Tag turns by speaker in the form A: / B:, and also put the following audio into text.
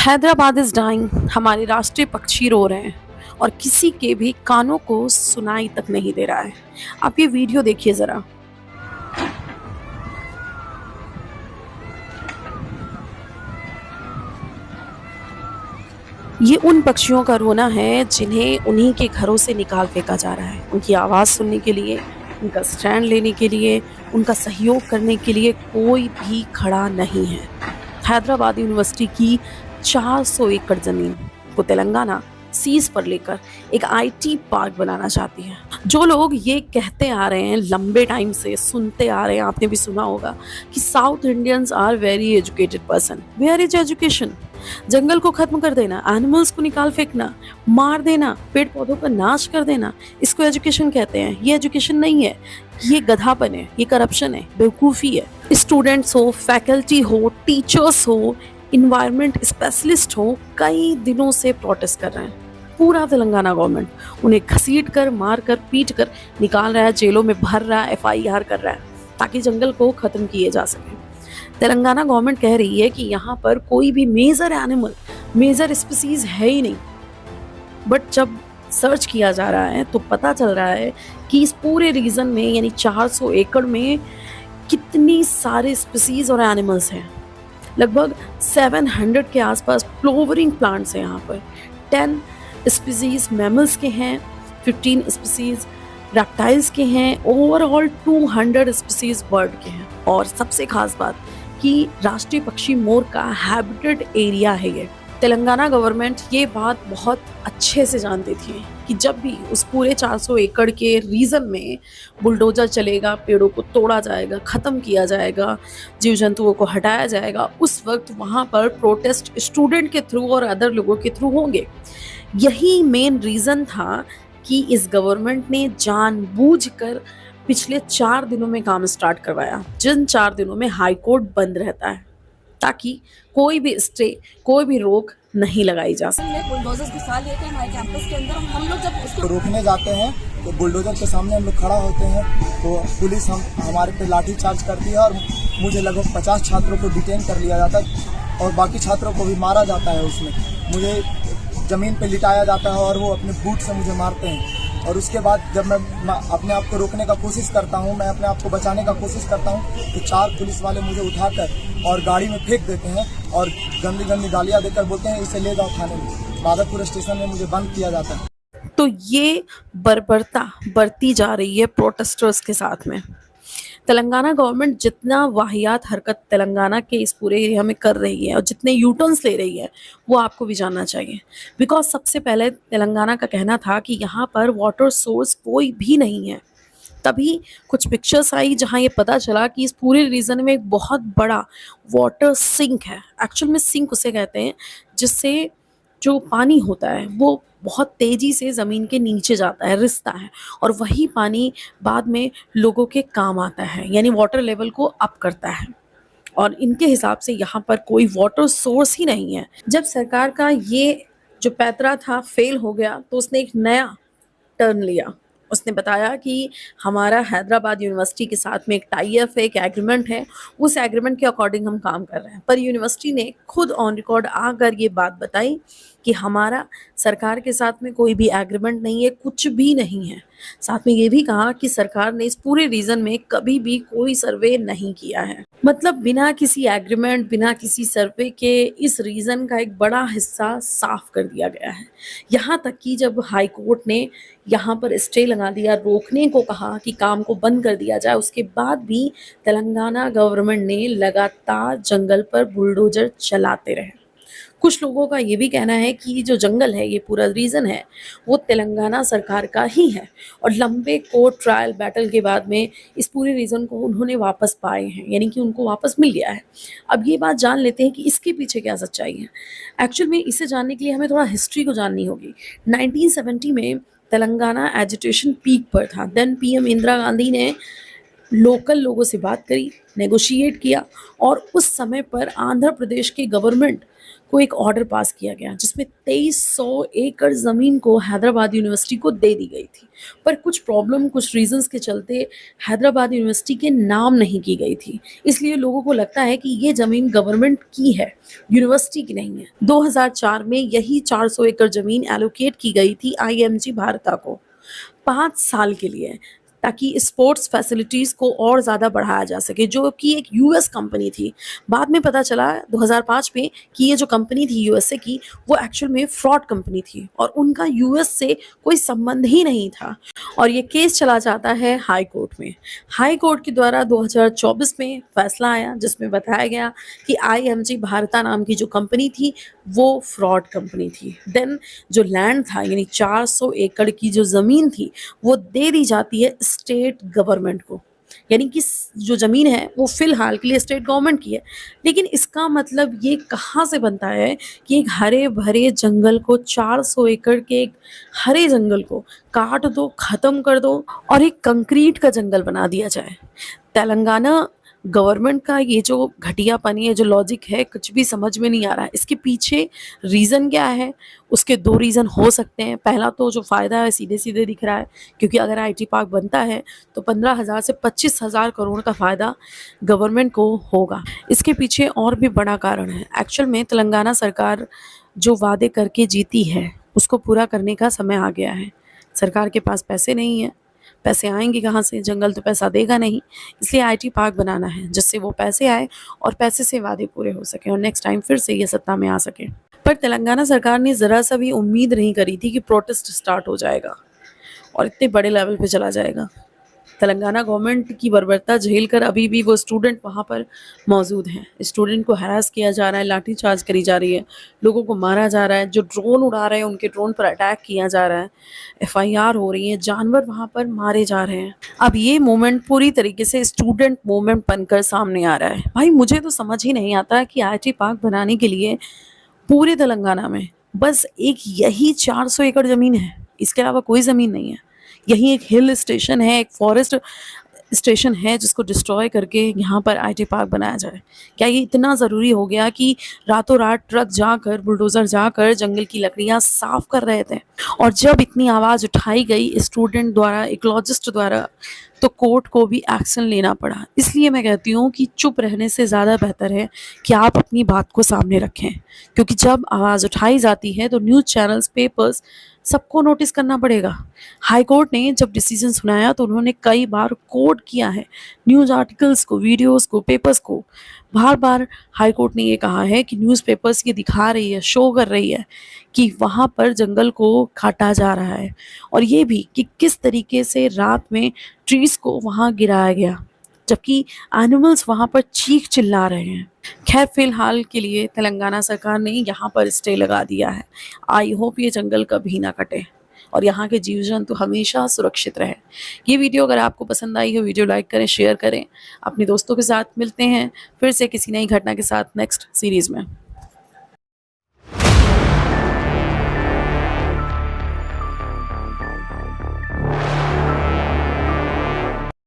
A: Hyderabad is dying. हमारे राष्ट्रीय पक्षी रो रहे हैं और किसी के भी कानों को सुनाई तक नहीं दे रहा है। आप ये वीडियो देखिए जरा। ये उन पक्षियों का रोना है जिन्हें उन्हीं के घरों से निकाल फेंका जा रहा है। उनकी आवाज़ सुनने के लिए, उनका स्टैंड लेने के लिए, उनका सहयोग करने के लिए कोई भी खड़ा नहीं है। हैदराबाद यूनिवर्सिटी की 400 एकड़ ज़मीन को तेलंगाना सीज पर लेकर एक आईटी पार्क बनाना चाहती है। जो लोग ये कहते आ रहे हैं, लंबे टाइम से सुनते आ रहे हैं, आपने भी सुना होगा कि south Indians are very educated person. Where is education? जंगल को खत्म कर देना, एनिमल्स को निकाल फेंकना, मार देना, पेड़ पौधों का नाश कर देना, इसको एजुकेशन कहते हैं। ये एजुकेशन नहीं है, ये गधापन है, ये करप्शन है, बेवकूफ़ी है। स्टूडेंट्स हो, फैकल्टी हो, टीचर्स हो, इन्वायरमेंट स्पेशलिस्ट हो, कई दिनों से प्रोटेस्ट कर रहे हैं। पूरा तेलंगाना गवर्नमेंट उन्हें घसीट कर, मार कर, पीट कर निकाल रहा है, जेलों में भर रहा है, FIR कर रहा है ताकि जंगल को खत्म किए जा सके। तेलंगाना गवर्नमेंट कह रही है कि यहाँ पर कोई भी मेजर एनिमल, मेजर स्पीसीज है ही नहीं। बट जब सर्च किया जा रहा है तो पता चल रहा है कि इस पूरे रीजन में यानी 400 एकड़ में कितनी सारे स्पीसीज और एनिमल्स हैं। लगभग 700 के आसपास फ्लोवरिंग प्लांट्स हैं यहाँ पर। 10 स्पीसीज मैमल्स के हैं, 15 स्पीसीज रेप्टाइल्स के हैं, ओवरऑल 200 स्पीसीज बर्ड के हैं। और सबसे खास बात कि राष्ट्रीय पक्षी मोर का हैबिटेट एरिया है ये। तेलंगाना गवर्नमेंट ये बात बहुत अच्छे से जानती थी कि जब भी उस पूरे 400 एकड़ के रीजन में बुलडोजर चलेगा, पेड़ों को तोड़ा जाएगा, ख़त्म किया जाएगा, जीव जंतुओं को हटाया जाएगा, उस वक्त वहाँ पर प्रोटेस्ट स्टूडेंट के थ्रू और अदर लोगों के थ्रू होंगे। यही मेन रीज़न था कि इस गवर्नमेंट ने जानबूझकर पिछले 4 दिनों में काम स्टार्ट करवाया, जिन 4 दिनों में हाई कोर्ट बंद रहता है, ताकि कोई भी स्टे, कोई भी रोक नहीं लगाई जा सके।
B: बुलडोजर्स के साथ लेके हमारे कैंपस के अंदर हम लोग जब उसको
C: रोकने जाते हैं तो बुलडोजर के सामने हम लोग खड़ा होते हैं तो पुलिस हमारे पे लाठी चार्ज करती है और मुझे लगभग 50 छात्रों को डिटेन कर लिया जाता है और बाकी छात्रों को भी मारा जाता है। उसमें मुझे ज़मीन पे लिटाया जाता है और वो अपने बूट से मुझे मारते हैं। और उसके बाद जब मैं अपने आप को रोकने का कोशिश करता हूँ, मैं अपने आप को बचाने का कोशिश करता हूँ तो 4 पुलिस वाले मुझे उठाकर और गाड़ी में फेंक देते हैं और गंदी गंदी गालियाँ देकर बोलते हैं इसे ले जाओ थाने में। माधवपुर स्टेशन में मुझे बंद किया जाता है।
A: तो ये बर्बरता बढ़ती जा रही है प्रोटेस्टर्स के साथ में। तेलंगाना गवर्नमेंट जितना वाहियात हरकत तेलंगाना के इस पूरे एरिया में कर रही है और जितने यूटर्न्स ले रही है वो आपको भी जानना चाहिए। बिकॉज सबसे पहले तेलंगाना का कहना था कि यहाँ पर वाटर सोर्स कोई भी नहीं है। तभी कुछ पिक्चर्स आई जहाँ ये पता चला कि इस पूरे रीजन में एक बहुत बड़ा वाटर सिंक है। एक्चुअल में सिंक उसे कहते हैं जिससे जो पानी होता है वो बहुत तेज़ी से ज़मीन के नीचे जाता है, रिसता है, और वही पानी बाद में लोगों के काम आता है, यानी वाटर लेवल को अप करता है। और इनके हिसाब से यहाँ पर कोई वाटर सोर्स ही नहीं है। जब सरकार का ये जो पैतरा था फेल हो गया तो उसने एक नया टर्न लिया। उसने बताया कि हमारा हैदराबाद यूनिवर्सिटी के साथ में एक टाई अप है, एक एग्रीमेंट है, उस एग्रीमेंट के अकॉर्डिंग हम काम कर रहे हैं। पर यूनिवर्सिटी ने खुद ऑन रिकॉर्ड आकर ये बात बताई कि हमारा सरकार के साथ में कोई भी एग्रीमेंट नहीं है, कुछ भी नहीं है। साथ में ये भी कहा कि सरकार ने इस पूरे रीजन में कभी भी कोई सर्वे नहीं किया है। मतलब बिना किसी एग्रीमेंट, बिना किसी सर्वे के इस रीजन का एक बड़ा हिस्सा साफ कर दिया गया है। यहाँ तक कि जब हाई कोर्ट ने यहाँ पर स्टे लगा दिया, रोकने को कहा कि काम को बंद कर दिया जाए, उसके बाद भी तेलंगाना गवर्नमेंट ने लगातार जंगल पर बुलडोजर चलाते रहे। कुछ लोगों का ये भी कहना है कि जो जंगल है, ये पूरा रीजन है, वो तेलंगाना सरकार का ही है और लंबे कोर्ट ट्रायल बैटल के बाद में इस पूरे रीजन को उन्होंने वापस पाए हैं, यानी कि उनको वापस मिल गया है। अब ये बात जान लेते हैं कि इसके पीछे क्या सच्चाई है। एक्चुअल में इसे जानने के लिए हमें थोड़ा हिस्ट्री को जाननी होगी। 1970 में तेलंगाना एजिटेशन पीक पर था। देन PM इंदिरा गांधी ने लोकल लोगों से बात करी, नेगोशिएट किया और उस समय पर आंध्र प्रदेश की गवर्नमेंट को एक ऑर्डर पास किया गया जिसमें 2300 एकड़ ज़मीन को हैदराबाद यूनिवर्सिटी को दे दी गई थी। पर कुछ प्रॉब्लम, कुछ रीजंस के चलते हैदराबाद यूनिवर्सिटी के नाम नहीं की गई थी। इसलिए लोगों को लगता है कि ये ज़मीन गवर्नमेंट की है, यूनिवर्सिटी की नहीं है। 2004 में यही 400 एकड़ ज़मीन एलोकेट की गई थी आईएमजी भारता को 5 साल के लिए, ताकि स्पोर्ट्स फैसिलिटीज़ को और ज़्यादा बढ़ाया जा सके, जो कि एक यूएस कंपनी थी। बाद में पता चला 2005 में कि ये जो कंपनी थी यूएसए की, वो एक्चुअल में फ्रॉड कंपनी थी और उनका यूएस से कोई संबंध ही नहीं था। और ये केस चला जाता है हाई कोर्ट में। हाई कोर्ट के द्वारा 2024 में फैसला आया जिसमें बताया गया कि आईएमजी भारता नाम की जो कंपनी थी वो फ्रॉड कंपनी थी। देन जो लैंड था, यानी 400 एकड़ की जो ज़मीन थी, वो दे दी जाती है स्टेट गवर्नमेंट को। यानी कि जो ज़मीन है वो फ़िलहाल के लिए स्टेट गवर्नमेंट की है। लेकिन इसका मतलब ये कहाँ से बनता है कि एक हरे भरे जंगल को, 400 एकड़ के एक हरे जंगल को काट दो, ख़त्म कर दो और एक कंक्रीट का जंगल बना दिया जाए। तेलंगाना गवर्नमेंट का ये जो घटियापनी है, जो लॉजिक है, कुछ भी समझ में नहीं आ रहा है। इसके पीछे रीज़न क्या है? उसके 2 रीज़न हो सकते हैं। पहला तो जो फ़ायदा है सीधे-सीधे दिख रहा है, क्योंकि अगर आईटी पार्क बनता है तो 15,000 से 25,000 करोड़ का फ़ायदा गवर्नमेंट को होगा। इसके पीछे और भी बड़ा कारण है। एक्चुअल में तेलंगाना सरकार जो वादे करके जीती है, उसको पूरा करने का समय आ गया है। सरकार के पास पैसे नहीं है, पैसे आएंगे कहाँ से? जंगल तो पैसा देगा नहीं। इसलिए आईटी पार्क बनाना है जिससे वो पैसे आए और पैसे से वादे पूरे हो सके और नेक्स्ट टाइम फिर से ये सत्ता में आ सके। पर तेलंगाना सरकार ने ज़रा सा भी उम्मीद नहीं करी थी कि प्रोटेस्ट स्टार्ट हो जाएगा और इतने बड़े लेवल पे चला जाएगा। तेलंगाना गवर्नमेंट की बर्बरता झेल कर अभी भी वो स्टूडेंट वहाँ पर मौजूद हैं। स्टूडेंट को हरास किया जा रहा है, लाठीचार्ज करी जा रही है, लोगों को मारा जा रहा है, जो ड्रोन उड़ा रहे हैं उनके ड्रोन पर अटैक किया जा रहा है, एफआईआर हो रही है, जानवर वहाँ पर मारे जा रहे हैं। अब ये मोमेंट पूरी तरीके से स्टूडेंट मोमेंट बनकर सामने आ रहा है। भाई मुझे तो समझ ही नहीं आता कि आईटी पार्क बनाने के लिए पूरे तेलंगाना में बस एक यही 400 एकड़ ज़मीन है, इसके अलावा कोई ज़मीन नहीं है। यही एक हिल स्टेशन है, एक फॉरेस्ट स्टेशन है जिसको डिस्ट्रॉय करके यहाँ पर आईटी पार्क बनाया जाए। क्या ये इतना ज़रूरी हो गया कि रातों रात ट्रक जाकर, बुलडोज़र जाकर जंगल की लकड़ियाँ साफ कर रहे थे? और जब इतनी आवाज़ उठाई गई स्टूडेंट द्वारा, इकोलॉजिस्ट द्वारा, तो कोर्ट को भी एक्शन लेना पड़ा। इसलिए मैं कहती हूँ कि चुप रहने से ज़्यादा बेहतर है कि आप अपनी बात को सामने रखें, क्योंकि जब आवाज़ उठाई जाती है तो न्यूज़ चैनल्स, पेपर्स, सबको नोटिस करना पड़ेगा। हाई कोर्ट ने जब डिसीजन सुनाया तो उन्होंने कई बार कोट किया है न्यूज़ आर्टिकल्स को, वीडियोस को, पेपर्स को। बार बार हाई कोर्ट ने ये कहा है कि न्यूज़पेपर्स ये दिखा रही है, शो कर रही है कि वहाँ पर जंगल को काटा जा रहा है, और ये भी कि किस तरीके से रात में ट्रीज़ को वहाँ गिराया गया, जबकि एनिमल्स वहाँ पर चीख चिल्ला रहे हैं। खैर फिलहाल के लिए तेलंगाना सरकार ने यहाँ पर स्टे लगा दिया है। आई होप ये जंगल कभी ना कटे और यहाँ के जीव जंतु हमेशा सुरक्षित रहे। ये वीडियो अगर आपको पसंद आई हो, वीडियो लाइक करें, शेयर करें, अपने दोस्तों के साथ। मिलते हैं फिर से किसी नई घटना के साथ नेक्स्ट सीरीज़ में।